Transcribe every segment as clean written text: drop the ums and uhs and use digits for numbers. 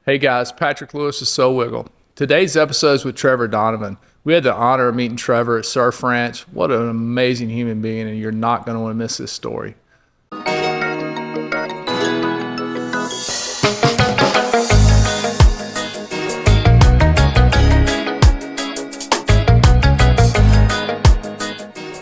Hey guys, Patrick Lewis of SoulWiggle. Today's episode is with Trevor Donovan. We had the honor of meeting Trevor at Surf Ranch. What an amazing human being, and you're not going to want to miss this story.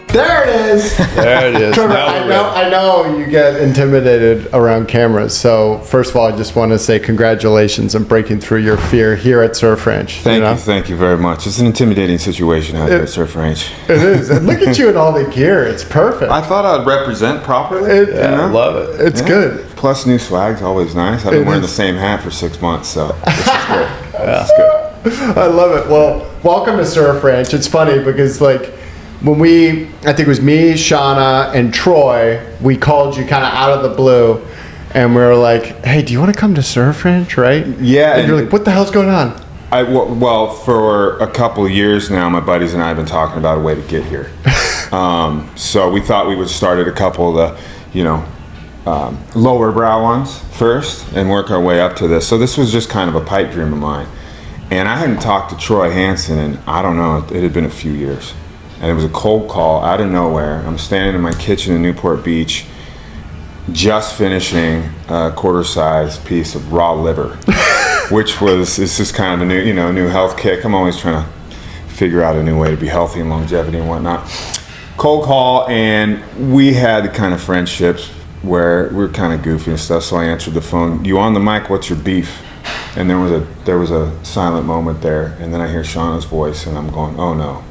There it is. There it is. Trevor, I know you get intimidated around cameras. So first of all, I just want to say congratulations on breaking through your fear here at Surf Ranch. Thank you very much. It's an intimidating situation out here at Surf Ranch. It is. And look at you in all the gear. It's perfect. I thought I'd represent properly. I love it. It's good. Plus new swag's always nice. I've been wearing the same hat for 6 months, so this is good. This is good. I love it. Well, welcome to Surf Ranch. It's funny because when I think it was me, Shauna, and Troy, we called you kind of out of the blue, and we were like, hey, do you want to come to Surf Ranch, right? Yeah. And you're like, what the hell's going on? Well, for a couple of years now, my buddies and I have been talking about a way to get here. So we thought we would start at a couple of the, lower brow ones first and work our way up to this. So this was just kind of a pipe dream of mine. And I hadn't talked to Troy Hansen in, I don't know, it had been a few years. And it was a cold call out of nowhere. I'm standing in my kitchen in Newport Beach, just finishing a quarter-size piece of raw liver, it's just kind of a new health kick. I'm always trying to figure out a new way to be healthy and longevity and whatnot. Cold call, and we had kind of friendships where we were kind of goofy and stuff. So I answered the phone. You on the mic? What's your beef? And there was a silent moment there, and then I hear Shauna's voice, and I'm going, oh no.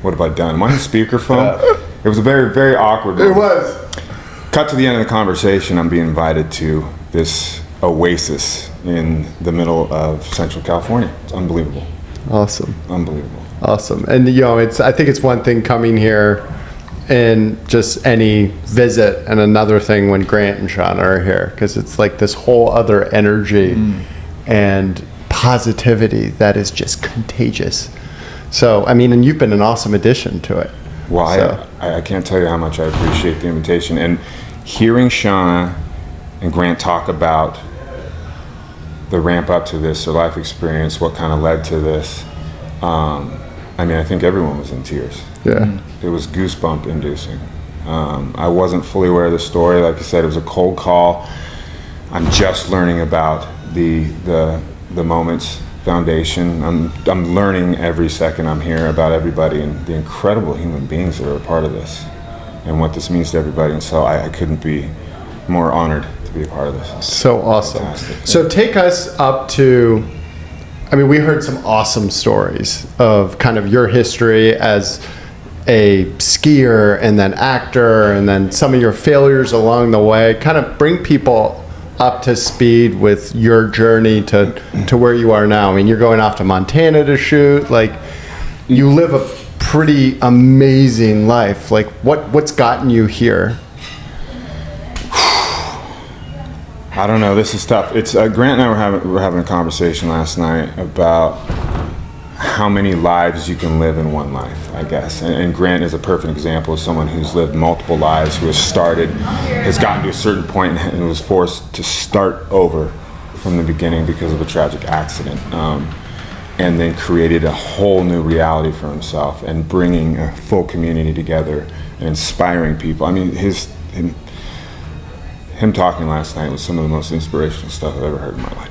What have I done? Am I on speakerphone? It was a very, very awkward moment. It was. Cut to the end of the conversation, I'm being invited to this oasis in the middle of Central California. It's unbelievable. Awesome. Unbelievable. Awesome. And I think it's one thing coming here and just any visit, and another thing when Grant and Shauna are here, because it's like this whole other energy and positivity that is just contagious. So, and you've been an awesome addition to it. Well, so. I can't tell you how much I appreciate the invitation. And hearing Shauna and Grant talk about the ramp up to this, their life experience, what kind of led to this, I think everyone was in tears. Yeah. It was goosebump inducing. I wasn't fully aware of the story. Like I said, it was a cold call. I'm just learning about the Moments Foundation. I'm learning every second I'm here about everybody and the incredible human beings that are a part of this and what this means to everybody. And so I couldn't be more honored to be a part of this. So awesome. Fantastic. So take us up to, we heard some awesome stories of kind of your history as a skier and then actor, and then some of your failures along the way. Kind of bring people up to speed with your journey to where you are now. You're going off to Montana to shoot. You live a pretty amazing life. What's gotten you here? I don't know. This is tough. It's Grant and I were having a conversation last night about how many lives you can live in one life, I guess. And Grant is a perfect example of someone who's lived multiple lives, who has gotten to a certain point and was forced to start over from the beginning because of a tragic accident, and then created a whole new reality for himself and bringing a full community together and inspiring people. Him talking last night was some of the most inspirational stuff I've ever heard in my life.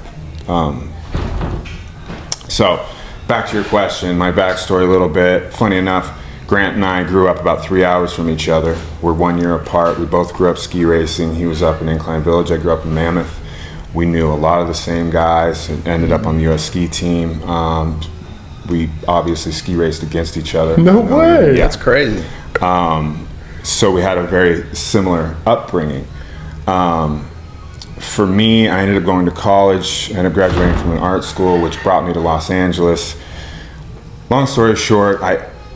So, back to your question, my backstory a little bit. Funny enough, Grant and I grew up about 3 hours from each other. We're 1 year apart. We both grew up ski racing. He was up in Incline Village. I grew up in Mammoth. We knew a lot of the same guys and ended up on the U.S. ski team. We obviously ski raced against each other. No way. That's crazy. So we had a very similar upbringing. For me, I ended up going to college. I ended up graduating from an art school, which brought me to Los Angeles. Long story short,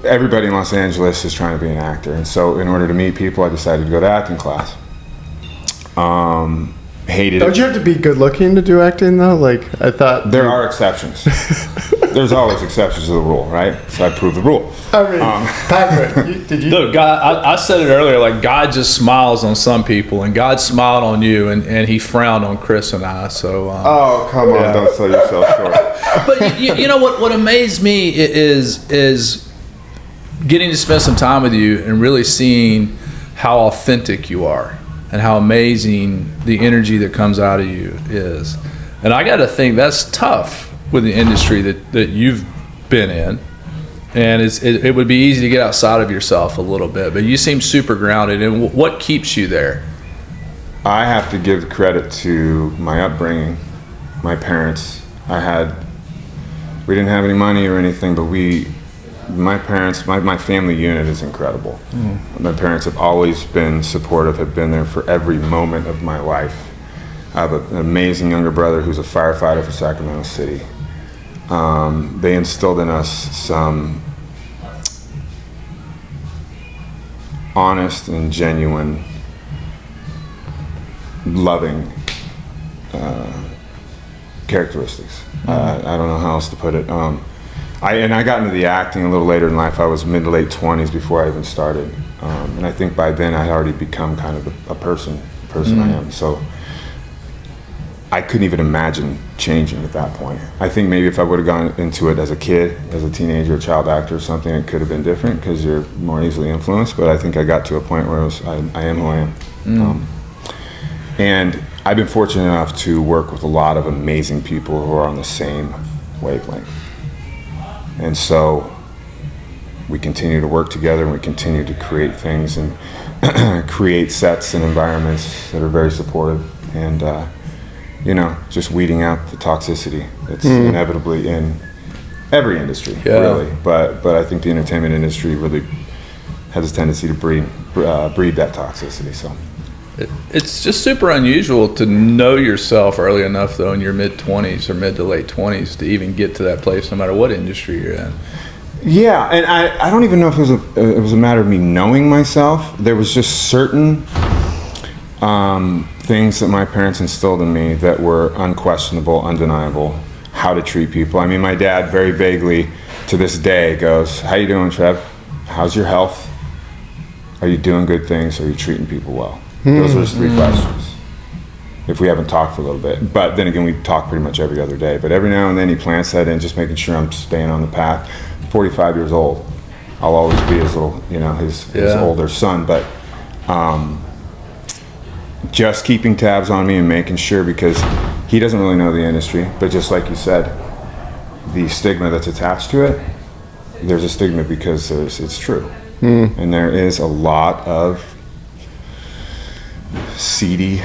everybody in Los Angeles is trying to be an actor. And so in order to meet people, I decided to go to acting class. hated Don't it. you have to be good looking to do acting though? Like I thought. There are exceptions. There's always exceptions to the rule, right? So I proved the rule. I mean, Patrick, did you? Look, God, I said it earlier, like God just smiles on some people, and God smiled on you, and he frowned on Chris and I. So, Oh, come on, don't sell yourself short. but you know what amazed me is getting to spend some time with you and really seeing how authentic you are and how amazing the energy that comes out of you is. And I got to think that's tough with the industry that you've been in. And it would be easy to get outside of yourself a little bit, but you seem super grounded. And what keeps you there? I have to give credit to my upbringing, my parents. We didn't have any money or anything, but my parents, my family unit is incredible. My parents have always been supportive, have been there for every moment of my life. I have an amazing younger brother who's a firefighter for Sacramento City. They instilled in us some honest and genuine, loving characteristics. I don't know how else to put it. I got into the acting a little later in life. I was mid to late 20s before I even started. And I think by then I had already become kind of a person I am. So I couldn't even imagine changing at that point. I think maybe if I would have gone into it as a kid, as a teenager, a child actor or something, it could have been different because you're more easily influenced. But I think I got to a point where I am who I am. And I've been fortunate enough to work with a lot of amazing people who are on the same wavelength. And so we continue to work together and we continue to create things and create sets and environments that are very supportive and just weeding out the toxicity that's inevitably in every industry, really. But I think the entertainment industry really has a tendency to breed that toxicity. So it's just super unusual to know yourself early enough, though, in your mid-20s or mid to late 20s to even get to that place, no matter what industry you're in. Yeah, and I don't even know if it was a matter of me knowing myself. There was just certain things that my parents instilled in me that were unquestionable, undeniable, how to treat people. I mean, my dad very vaguely to this day goes, "How you doing, Trev? How's your health? Are you doing good things? Are you treating people well?" Those are his three questions. If we haven't talked for a little bit. But then again, we talk pretty much every other day. But every now and then he plants that in, just making sure I'm staying on the path. 45 years old. I'll always be his little, his older son. But just keeping tabs on me and making sure, because he doesn't really know the industry. But just like you said, the stigma that's attached to it, there's a stigma because it's true. And there is a lot of seedy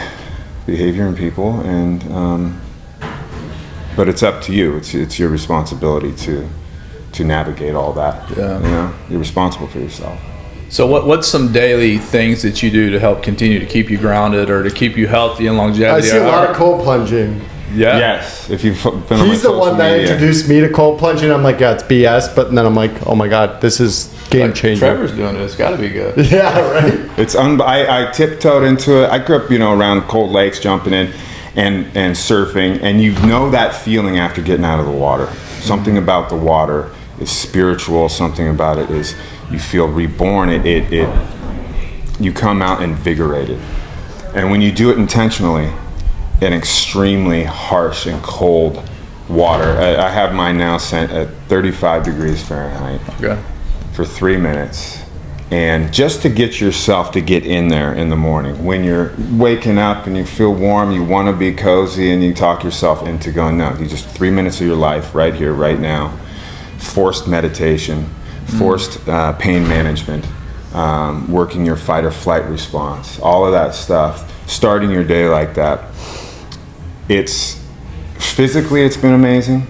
behavior in people, and but it's up to you. It's your responsibility to navigate all that. You're responsible for yourself. So what's some daily things that you do to help continue to keep you grounded or to keep you healthy and longevity? I see a lot of cold plunging. Yeah. Yes. If you've been on He's the one that introduced me to cold plunging. I'm like, yeah, it's BS. But then I'm like, oh my God, this is game changer. Trevor's doing it. It's got to be good. Yeah, right. It's I tiptoed into it. I grew up, around cold lakes, jumping in and surfing, and that feeling after getting out of the water. Something about the water is spiritual. Something about it is you feel reborn. You come out invigorated, and when you do it intentionally, in extremely harsh and cold water. I have mine now sent at 35 degrees Fahrenheit for 3 minutes. And just to get yourself to get in there in the morning, when you're waking up and you feel warm, you want to be cozy, and you talk yourself into going, no, you just 3 minutes of your life right here, right now. Forced meditation, forced pain management, working your fight or flight response, all of that stuff, starting your day like that. It's been amazing.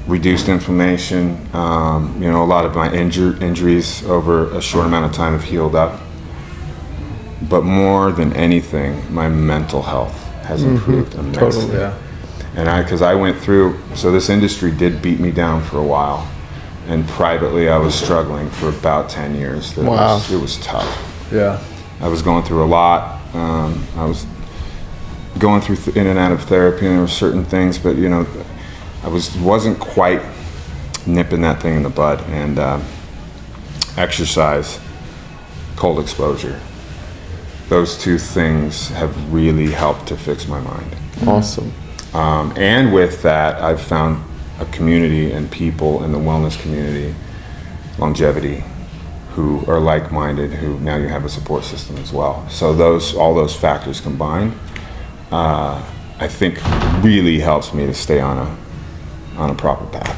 Reduced inflammation. A lot of my injuries over a short amount of time have healed up. But more than anything, my mental health has improved immensely. Totally, yeah. And because I went through, so this industry did beat me down for a while. And privately, I was struggling for about 10 years. It was tough. Yeah. I was going through a lot. going through in and out of therapy, and there were certain things, but you know, I wasn't quite nipping that thing in the bud. And exercise, cold exposure, those two things have really helped to fix my mind. Awesome. And with that, I've found a community and people in the wellness community, longevity, who are like-minded, who now you have a support system as well. So all those factors combined, I think really helps me to stay on a proper path.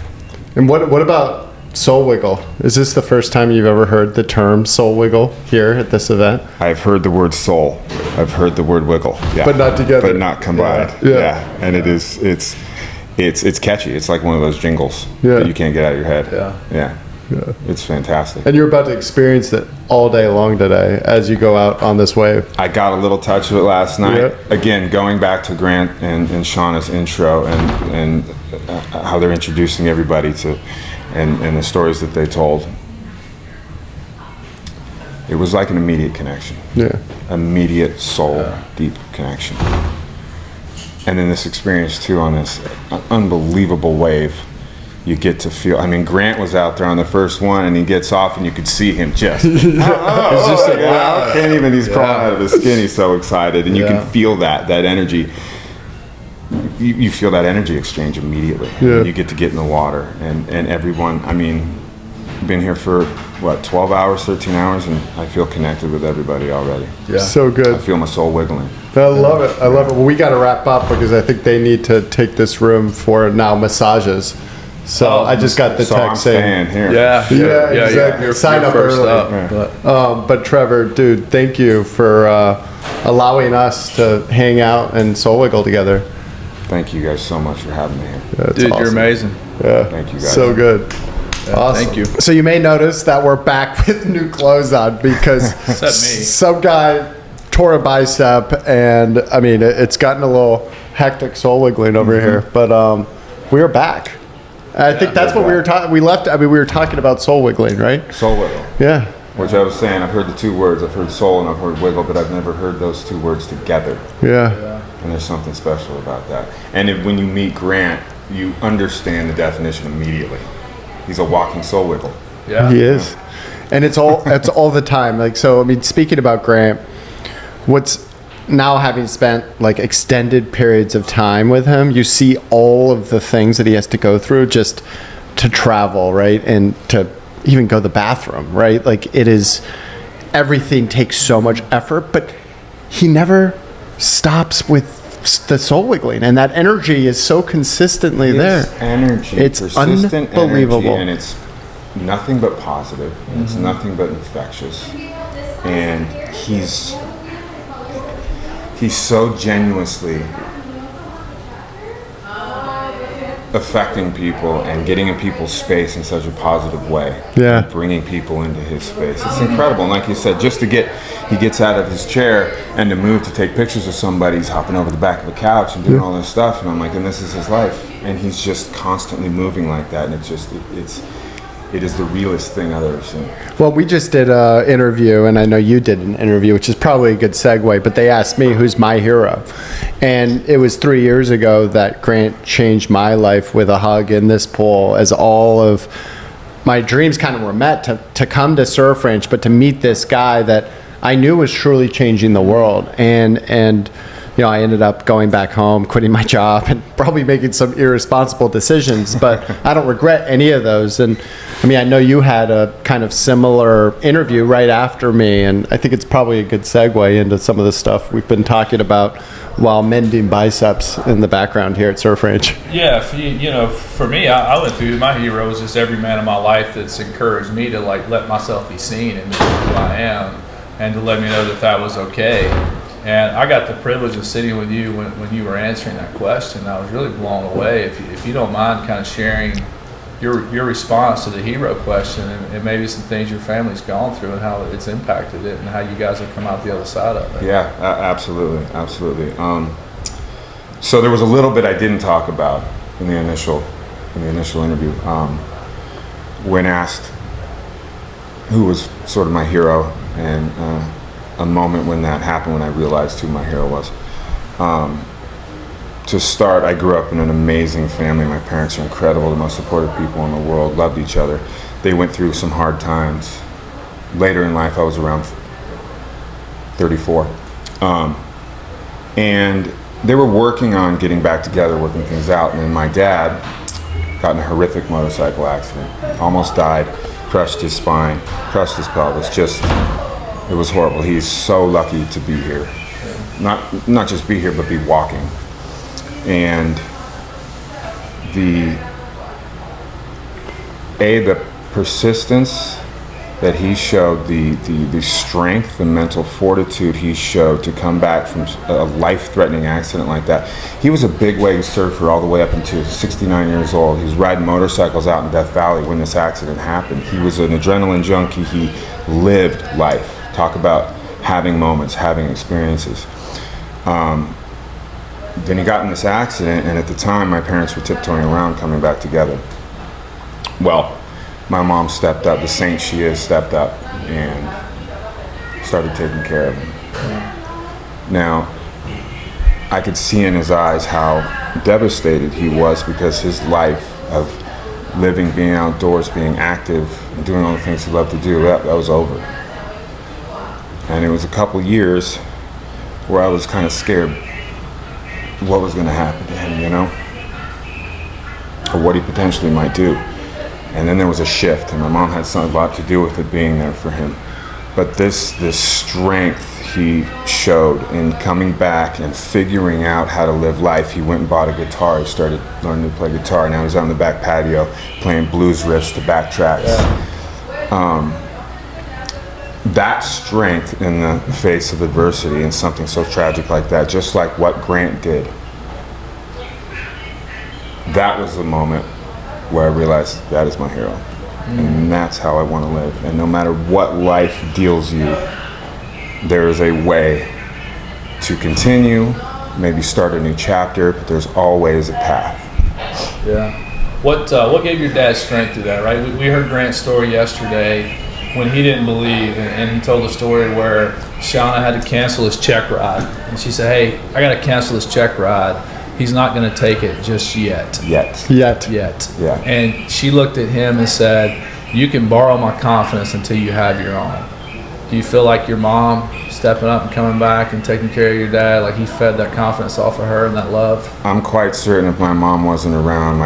And what about SoulWiggle? Is this the first time you've ever heard the term SoulWiggle here at this event? I've heard the word soul. I've heard the word wiggle. Yeah. But not together. But not combined. Yeah. And it's catchy. It's like one of those jingles that you can't get out of your head. Yeah. It's fantastic. And you're about to experience it all day long today as you go out on this wave. I got a little touch of it last night. Again, going back to Grant and Shauna's intro and how they're introducing everybody to and the stories that they told. It was like an immediate connection. Yeah. Immediate soul, deep connection. And then this experience too on this unbelievable wave. You get to feel, I mean, Grant was out there on the first one and he gets off and you could see him just, he's crawling out of his skin. He's so excited. And you can feel that energy. You feel that energy exchange immediately. Yeah. You get to get in the water and everyone, I mean, been here for 12 hours, 13 hours, and I feel connected with everybody already. Yeah. So good. I feel my soul wiggling. I love it. I love it. Well, we got to wrap up because I think they need to take this room for now massages. So I just got the text saying, here. Yeah, exactly. Sign up early. But Trevor, dude, thank you for allowing us to hang out and SoulWiggle together. Thank you guys so much for having me here. Dude, awesome. You're amazing. Yeah, thank you guys. So good. Awesome. Thank you. So you may notice that we're back with new clothes on because some guy tore a bicep, and I mean it's gotten a little hectic soul wiggling over here, but we're back. I think that's what we were talking. We left. I mean, we were talking about soul wiggling, right? Soul wiggle. Yeah. Which I was saying, I've heard the two words. I've heard soul and I've heard wiggle, but I've never heard those two words together. Yeah. And there's something special about that. And when you meet Grant, you understand the definition immediately. He's a walking soul wiggle. Yeah. He is. And it's all the time. Like, so, I mean, speaking about Grant, what's now having spent like extended periods of time with him, you see all of the things that he has to go through just to travel, right? And to even go to the bathroom, right? Like everything takes so much effort, but he never stops with the soul wiggling, and that energy is so consistently there. It's persistent unbelievable, energy, and it's nothing but positive, and it's nothing but infectious. And he's so genuinely affecting people and getting in people's space in such a positive way. Yeah. Bringing people into his space. It's incredible. And like you said, just he gets out of his chair and to move to take pictures of somebody, he's hopping over the back of a couch and doing all this stuff. And I'm like, and this is his life. And he's just constantly moving like that. And it is the realest thing I've ever seen. Well, we just did an interview, and I know you did an interview, which is probably a good segue, but they asked me who's my hero. And it was 3 years ago that Grant changed my life with a hug in this pool, as all of my dreams kind of were met to come to Surf Ranch, but to meet this guy that I knew was truly changing the world. And you know, I ended up going back home, quitting my job, and probably making some irresponsible decisions, but I don't regret any of those. And I mean, I know you had a kind of similar interview right after me, and I think it's probably a good segue into some of the stuff we've been talking about while mending biceps in the background here at Surf Ranch. Yeah, for me, I went through, my hero is just every man in my life that's encouraged me to like let myself be seen and be who I am, and to let me know that was okay. And I got the privilege of sitting with you when you were answering that question. I was really blown away. If you don't mind kind of sharing your response to the hero question and maybe some things your family's gone through and how it's impacted it and how you guys have come out the other side of it. Yeah, absolutely. So there was a little bit I didn't talk about in the initial interview. When asked who was sort of my hero and a moment when that happened, when I realized who my hero was. To start, I grew up in an amazing family. My parents are incredible, the most supportive people in the world, loved each other. They went through some hard times. Later in life, I was around 34. And they were working on getting back together, working things out. And then my dad got in a horrific motorcycle accident. Almost died, crushed his spine, crushed his pelvis. It was horrible. He's so lucky to be here. Not just be here, but be walking. And the persistence that he showed, the strength, the mental fortitude he showed to come back from a life-threatening accident like that. He was a big wave surfer all the way up until 69 years old. He was riding motorcycles out in Death Valley when this accident happened. He was an adrenaline junkie. He lived life. Talk about having moments, having experiences. Then he got in this accident, and at the time my parents were tiptoeing around coming back together. Well, my mom stepped up, the saint she is, stepped up and started taking care of him. Now, I could see in his eyes how devastated he was, because his life of living, being outdoors, being active, and doing all the things he loved to do, that was over. And it was a couple years where I was kind of scared what was going to happen to him, you know, or what he potentially might do. And then there was a shift, and my mom had a lot to do with it being there for him. But this strength he showed in coming back and figuring out how to live life. He went and bought a guitar. He started learning to play guitar. Now he's on the back patio playing blues riffs to backtracks. Yeah. That strength in the face of adversity and something so tragic like that, just like what Grant did, that was the moment where I realized that is my hero. And that's how I want to live. And no matter what life deals you, there is a way to continue, maybe start a new chapter, but there's always a path. Yeah. What gave your dad strength to that, right? We heard Grant's story yesterday when he didn't believe, and he told a story where Shauna had to cancel his check ride. And she said, hey, I got to cancel this check ride. He's not going to take it just yet. Yet. Yeah. And she looked at him and said, you can borrow my confidence until you have your own. Do you feel like your mom stepping up and coming back and taking care of your dad, like he fed that confidence off of her and that love? I'm quite certain if my mom wasn't around,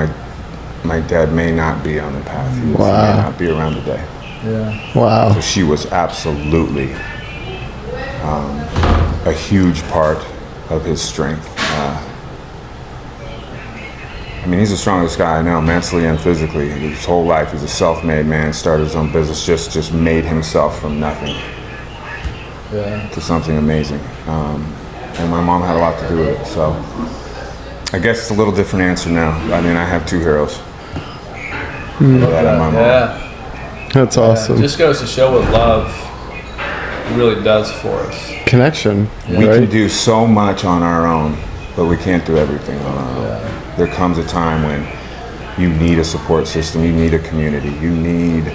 my dad may not be on the path. He may not be around today. Yeah. Wow. So she was absolutely a huge part of his strength. I mean, he's the strongest guy I know, mentally and physically. His whole life, he's a self-made man, started his own business, just made himself from nothing to something amazing. And my mom had a lot to do with it. So I guess it's a little different answer now. I mean, I have two heroes. Dad and my mom. Yeah. That's awesome. Just goes to show what love really does for us. Connection. We can do so much on our own, but we can't do everything on our own. There comes a time when you need a support system, you need a community, you need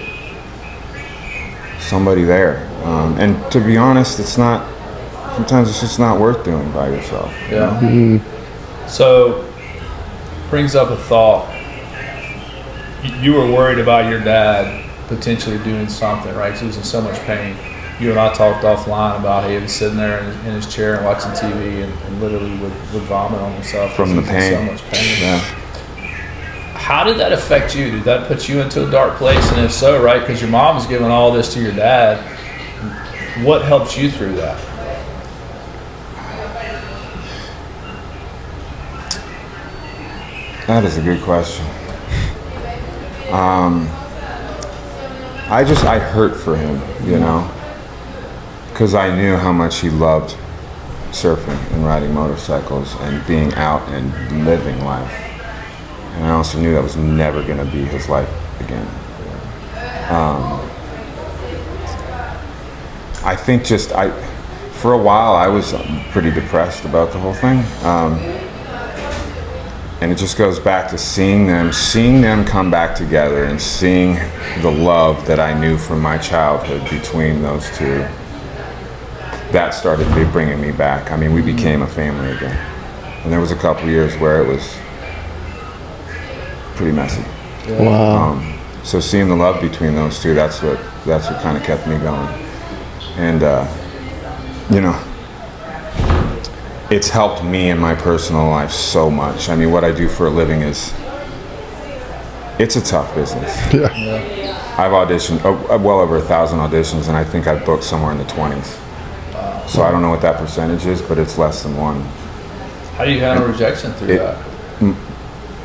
somebody there. And to be honest, sometimes it's just not worth doing by yourself. Yeah. Mm-hmm. So, brings up a thought. You were worried about your dad potentially doing something, right? Because he was in so much pain. You and I talked offline about how he was sitting there in his chair and watching TV and literally would vomit on himself from the pain. So much pain. Yeah. How did that affect you? Did that put you into a dark place? And if so, right, because your mom was giving all this to your dad, what helped you through that? That is a good question. I hurt for him, you know, because I knew how much he loved surfing and riding motorcycles and being out and living life. And I also knew that was never going to be his life again. I think for a while I was pretty depressed about the whole thing. And it just goes back to seeing them come back together and seeing the love that I knew from my childhood between those two. that started bringing me back. I mean, we became a family again. And there was a couple years where it was pretty messy. Wow. So seeing the love between those two, that's what kind of kept me going. And you know, it's helped me in my personal life so much. I mean, what I do for a living it's a tough business. Yeah. I've auditioned well over 1,000 auditions, and I think I've booked somewhere in the 20s. So I don't know what that percentage is, but it's less than one. How do you handle rejection through that?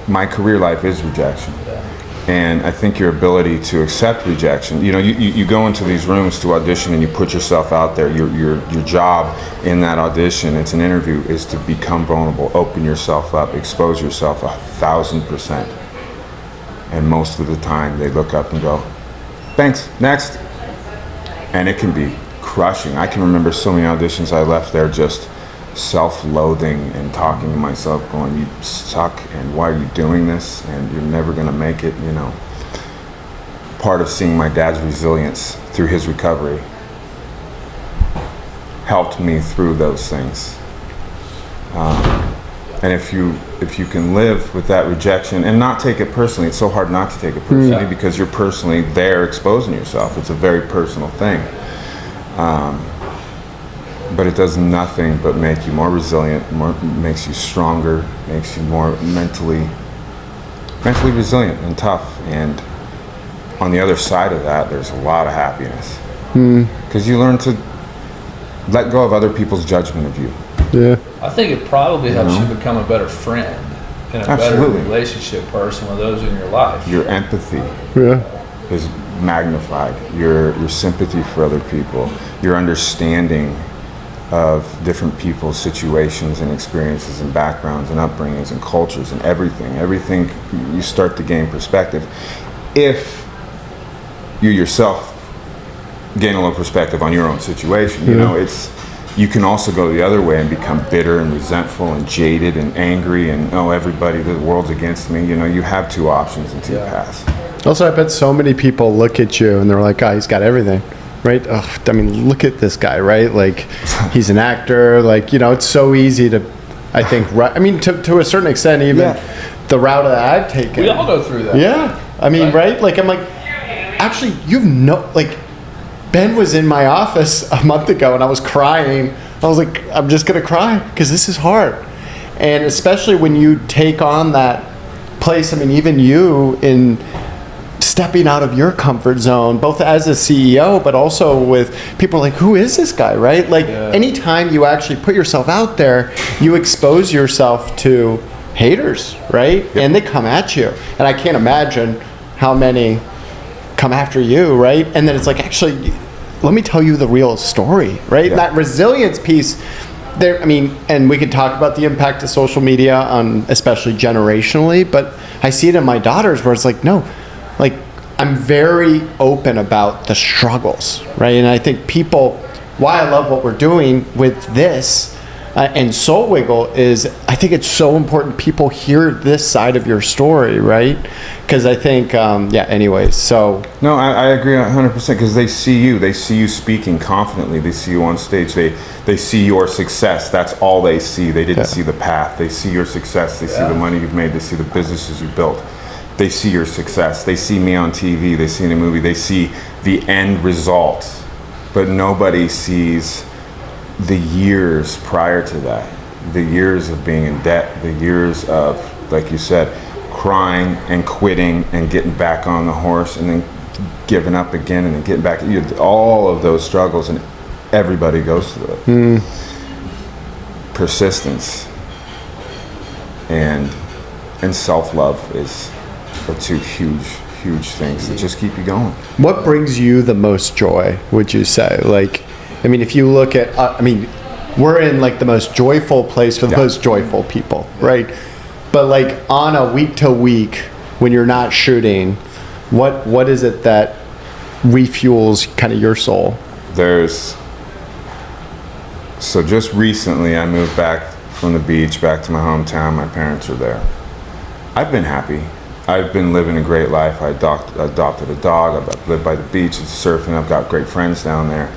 My career life is rejection. Yeah. And I think your ability to accept rejection, you know, you go into these rooms to audition and you put yourself out there. Your job in that audition, it's an interview, is to become vulnerable, open yourself up, expose yourself 1,000%. And most of the time they look up and go, thanks, next. And it can be crushing. I can remember so many auditions I left there just self-loathing and talking to myself going, you suck, and why are you doing this, and you're never going to make it, you know. Part of seeing my dad's resilience through his recovery helped me through those things. And if you can live with that rejection and not take it personally, it's so hard not to take it personally because you're personally there exposing yourself. It's a very personal thing. But it does nothing but make you more resilient, makes you stronger, makes you more mentally resilient and tough. And on the other side of that, there's a lot of happiness. Because you learn to let go of other people's judgment of you. Yeah. I think it probably helps you become a better friend and a Absolutely. better relationship person with those in your life. Your empathy is magnified. Your sympathy for other people, your understanding of different people's situations and experiences and backgrounds and upbringings and cultures and everything, you start to gain perspective. If you yourself gain a little perspective on your own situation, you know, you can also go the other way and become bitter and resentful and jaded and angry and, the world's against me. You know, you have two options and two paths. Also, I bet so many people look at you and they're like, oh, he's got everything. Right? Ugh, I mean, look at this guy, right? Like, he's an actor. Like, you know, it's so easy to, I think, I mean, to a certain extent, even the route that I've taken. We all go through that. Yeah. I mean, right? Like, I'm like, actually, like, Ben was in my office a month ago and I was crying. I was like, I'm just going to cry because this is hard. And especially when you take on that place, I mean, even you in stepping out of your comfort zone, both as a CEO, but also with people like, who is this guy, right? Like, anytime you actually put yourself out there, you expose yourself to haters, right? And they come at you. And I can't imagine how many come after you, right? And then it's like, actually, let me tell you the real story, right? And that resilience piece there, I mean, and we could talk about the impact of social media on, especially generationally, but I see it in my daughters where it's like, no, like, I'm very open about the struggles, right? And I think why I love what we're doing with this and SoulWiggle is, I think it's so important people hear this side of your story, right? Because I think, anyways, so. No, I agree 100% because they see you speaking confidently, they see you on stage, they see your success, that's all they see. They didn't see the path, they see your success, they see the money you've made, they see the businesses you've built. They see your success. They see me on TV. They see in a movie. They see the end result. But nobody sees the years prior to that. The years of being in debt. The years of, like you said, crying and quitting and getting back on the horse and then giving up again and then getting back. All of those struggles, and everybody goes through it. Persistence and self-love are two huge things that just keep you going. What brings you the most joy, would you say? Like, I mean, if you look at, we're in like the most joyful place for the most joyful people, right? But like on a week to week, when you're not shooting, what is it that refuels kind of your soul? So just recently I moved back from the beach, back to my hometown. My parents are there. I've been happy. I've been living a great life. I adopted a dog. I've lived by the beach, it's surfing. I've got great friends down there.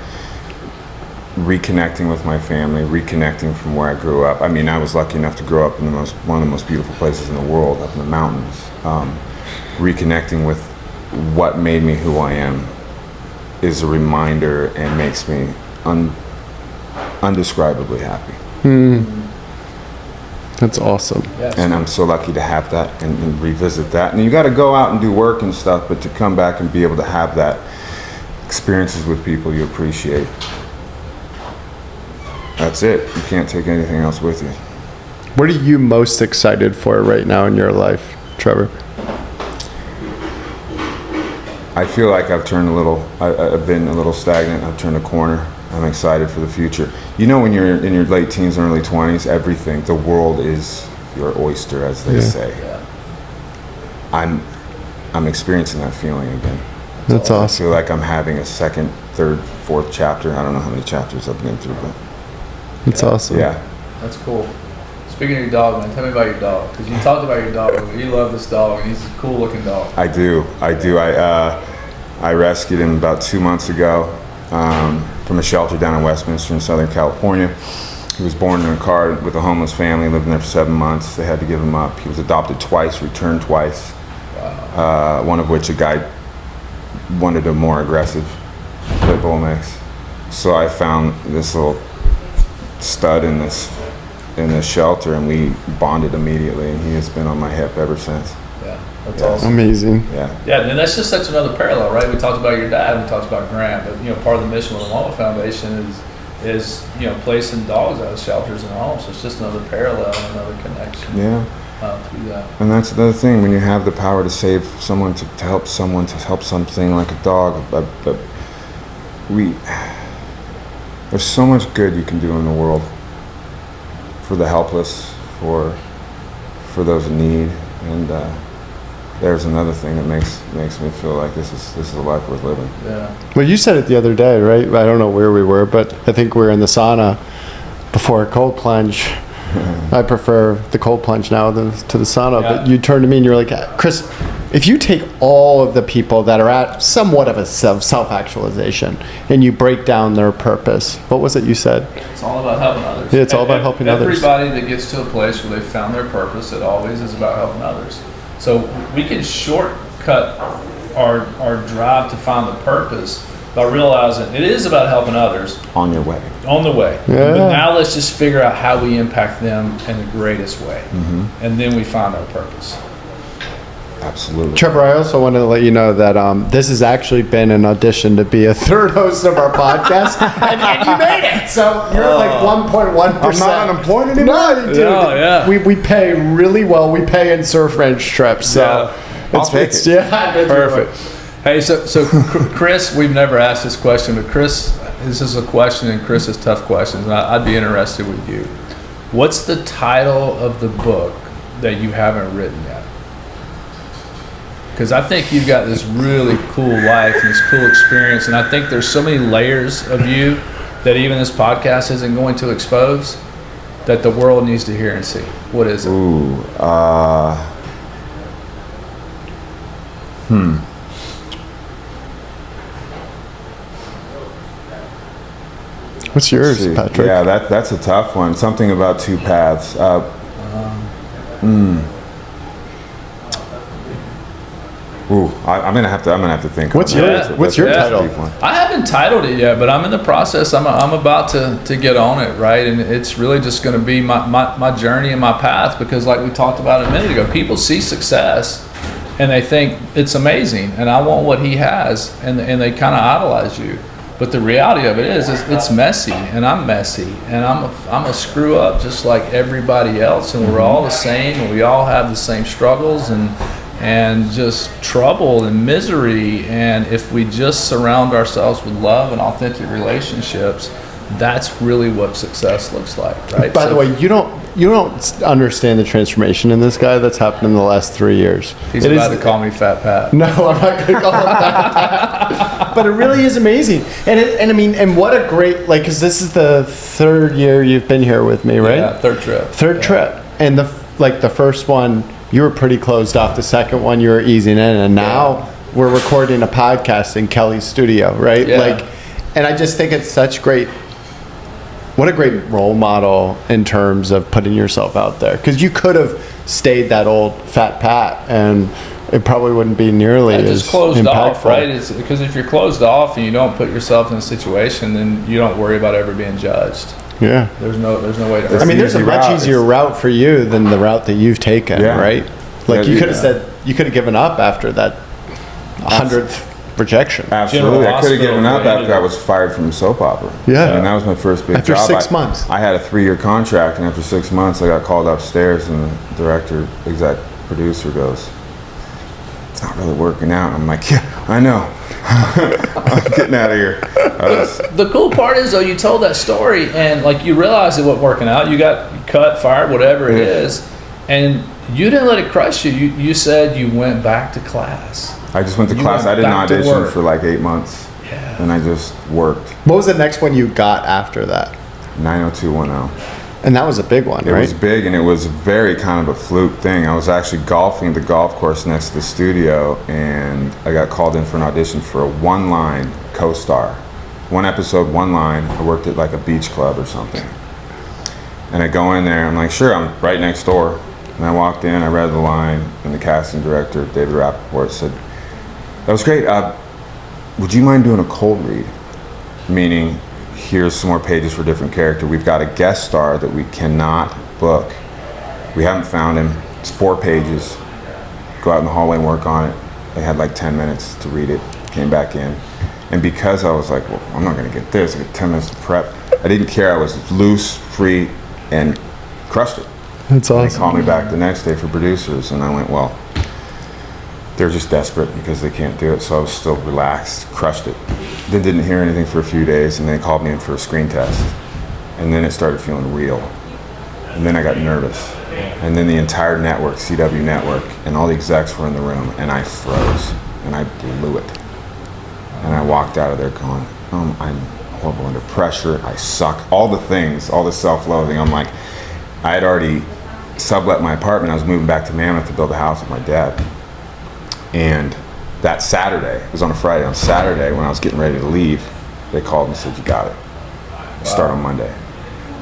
reconnecting with my family, reconnecting from where I grew up. I mean, I was lucky enough to grow up in one of the most beautiful places in the world, up in the mountains. Reconnecting with what made me who I am is a reminder and makes me undescribably happy. That's awesome. Yes. And I'm so lucky to have that and revisit that. And you got to go out and do work and stuff, but to come back and be able to have that experiences with people you appreciate. That's it. You can't take anything else with you. What are you most excited for right now in your life, Trevor? I feel like I've turned I've been a little stagnant. I've turned a corner. I'm excited for the future. You know, when you're in your late teens and early 20s, everything, the world is your oyster, as they say. Yeah. I'm experiencing that feeling again. That's I awesome. feel like I'm having a second, third, fourth chapter. I don't know how many chapters I've been through, but That's awesome. yeah. That's cool. Speaking of your dog, man, tell me about your dog. Because you talked about your dog. You love this dog, and he's a cool looking dog. I do. I rescued him about 2 months ago from a shelter down in Westminster in Southern California. He was born in a car with a homeless family, lived in there for 7 months. They had to give him up. He was adopted twice, returned twice. Wow. One of which a guy wanted a more aggressive pit bull mix. So I found this little stud in this shelter, and we bonded immediately, and he has been on my hip ever since. Yeah, that's Yeah. awesome. Amazing. Yeah. Yeah, and that's just such another parallel, right? We talked about your dad, we talked about Grant, but part of the mission with the Mama Foundation is placing dogs out of shelters and homes. So it's just another parallel, another connection. Yeah. To that. And that's another thing, when you have the power to save someone, to help someone, to help something like a dog, there's so much good you can do in the world for the helpless, for those in need, and there's another thing that makes me feel like this is a life worth living. Yeah. Well, you said it the other day, right? I don't know where we were, but I think we were in the sauna before a cold plunge. I prefer the cold plunge now to the sauna. Yeah. But you turned to me and you were like, Chris, if you take all of the people that are at somewhat of a self-actualization and you break down their purpose, what was it you said? It's all about helping others. Yeah, it's all about helping others. Everybody that gets to a place where they've found their purpose, it always is about helping others. So we can shortcut our drive to find the purpose by realizing it is about helping others On your way. on the way. Yeah. But now let's just figure out how we impact them in the greatest way. Mm-hmm. And then we find our purpose. Absolutely. Trevor, I also wanted to let you know that this has actually been an audition to be a third host of our podcast, and you made it. So you're like 1.1%. I'm not unemployed anymore? No, dude. Oh, yeah. We pay really well. We pay in surf ranch trips. So Yeah. I'll take it. Yeah, Perfect. Hey, so Chris, we've never asked this question, but Chris, this is a question, and Chris is tough questions, and I'd be interested with you. What's the title of the book that you haven't written yet? Because I think you've got this really cool life and this cool experience, and I think there's so many layers of you that even this podcast isn't going to expose that the world needs to hear and see. What is it? Ooh. What's yours, See, Patrick? Yeah, that's a tough one. Something about two paths. Ooh, I'm gonna have to think. What's on that. your- what's your That's a title? deep one. I haven't titled it yet, but I'm in the process. I'm about to get on it, right? And it's really just going to be my journey and my path, because like we talked about a minute ago, people see success and they think it's amazing and I want what he has, and they kind of idolize you. But the reality of it is it's messy, and I'm messy, and I'm a screw up just like everybody else, and we're all the same, and we all have the same struggles and just trouble and misery. And if we just surround ourselves with love and authentic relationships, that's really what success looks like, right? By the way, you don't understand the transformation in this guy that's happened in the last 3 years. he's about to call me Fat Pat. No, I'm not going to call him that. But it really is amazing. And what a great, because this is the third year you've been here with me, right? Yeah, third trip. Third trip. And the first one, you were pretty closed off. The second one, you were easing in. And now we're recording a podcast in Kelly's studio, right? Yeah. And I just think it's such great what a great role model in terms of putting yourself out there. Because you could have stayed that old fat Pat, and it probably wouldn't be nearly as just closed impactful. off, right? It's because if you're closed off and you don't put yourself in a situation, then you don't worry about ever being judged. Yeah. There's no way to. I mean, there's a easy much route. easier route for you than the route that you've taken, Yeah. right? Like Yeah, you could have yeah. said, you could have given up after that 100th rejection. Absolutely. General I could have given Hospital, up right? after I was fired from soap opera. Yeah. And that was my first big After job. 6 months. I had a 3-year contract, and after 6 months, I got called upstairs, and the director, exec producer goes, "It's not really working out." I'm like, "Yeah, I know. I'm getting out of here." The cool part is though, you told that story and like you realized it wasn't working out. You got cut, fired, whatever it is, and you didn't let it crush you. You said you went back to class. I just went to You class. went I didn't back to audition work. for like 8 months. Yeah. And I just worked. What was the next one you got after that? 90210. And that was a big one, It right? was big, and it was very kind of a fluke thing. I was actually golfing at the golf course next to the studio, and I got called in for an audition for a one-line co-star. 1 episode, 1 line. I worked at like a beach club or something. And I go in there, I'm like, sure, I'm right next door. And I walked in, I read the line, and the casting director, David Rappaport, said, "That was great. Would you mind doing a cold read?" Meaning, here's some more pages for a different character. We've got a guest star that we cannot book. We haven't found him. It's 4 pages. Go out in the hallway and work on it. They had like 10 minutes to read it. Came back in. And because I was like, well, I'm not going to get this. I got 10 minutes to prep. I didn't care. I was loose, free, and crushed it. That's They awesome. called me back the next day for producers, and I went, well, they're just desperate because they can't do it. So I was still relaxed, crushed it. Then didn't hear anything for a few days, and they called me in for a screen test. And then it started feeling real. And then I got nervous. And then the entire network, CW network, and all the execs were in the room, and I froze, and I blew it. And I walked out of there going, I'm horrible under pressure, I suck, all the things, all the self-loathing. I'm like, I had already sublet my apartment. I was moving back to Mammoth to build a house with my dad. And that Saturday, it was on a Friday, on Saturday when I was getting ready to leave, they called and said, "You got it. Start on Monday."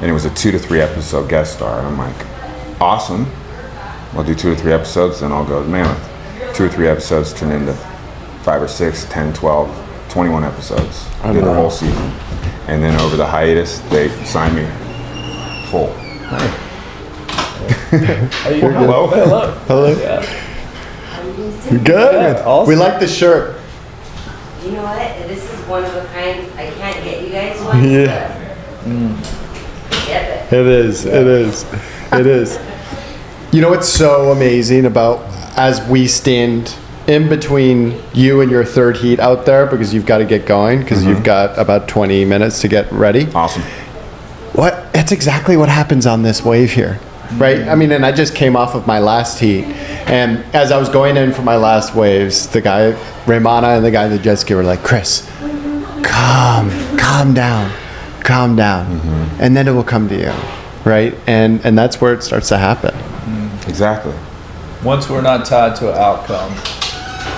And it was a 2 to 3 episode guest star. And I'm like, awesome. I'll do 2 or 3 episodes, then I'll go to Mammoth. 2 or 3 episodes turned into 5 or 6, 10, 12, 21 episodes. I did the whole season. And then over the hiatus, they signed me full. Hello. Hello. Hello. Yeah. Good. Yeah, awesome. We like the shirt. You know what? This is one of a kind. I can't get you guys one. Yeah. But get it. It is. It is. It is. You know what's so amazing about as we stand in between you and your third heat out there, because you've got to get going, because you've got about 20 minutes to get ready. Awesome. That's exactly what happens on this wave here, right? I mean, and I just came off of my last heat, and as I was going in for my last waves, the guy, Raymana, and the guy in the jet ski were like, "Chris, calm down, and then it will come to you," right? And that's where it starts to happen. Exactly. Once we're not tied to an outcome,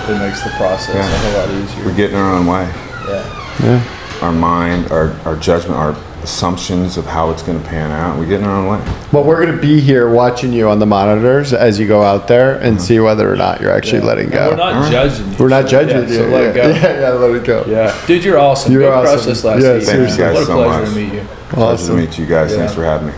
it makes the process a whole lot easier. We're getting our own way. Yeah. Yeah. Our mind, our judgment, our assumptions of how it's going to pan out, we're getting our own way. Well, we're going to be here watching you on the monitors as you go out there and see whether or not you're actually letting And go. we're not judging you. We're not judging Yeah, you. so let it go. Yeah, let it go. Yeah. Dude, you're awesome. You're Good awesome. process last Yeah, week. seriously. Thank you guys What a so pleasure much. to meet you. Pleasure to Awesome. meet you guys. Yeah. Thanks for having me.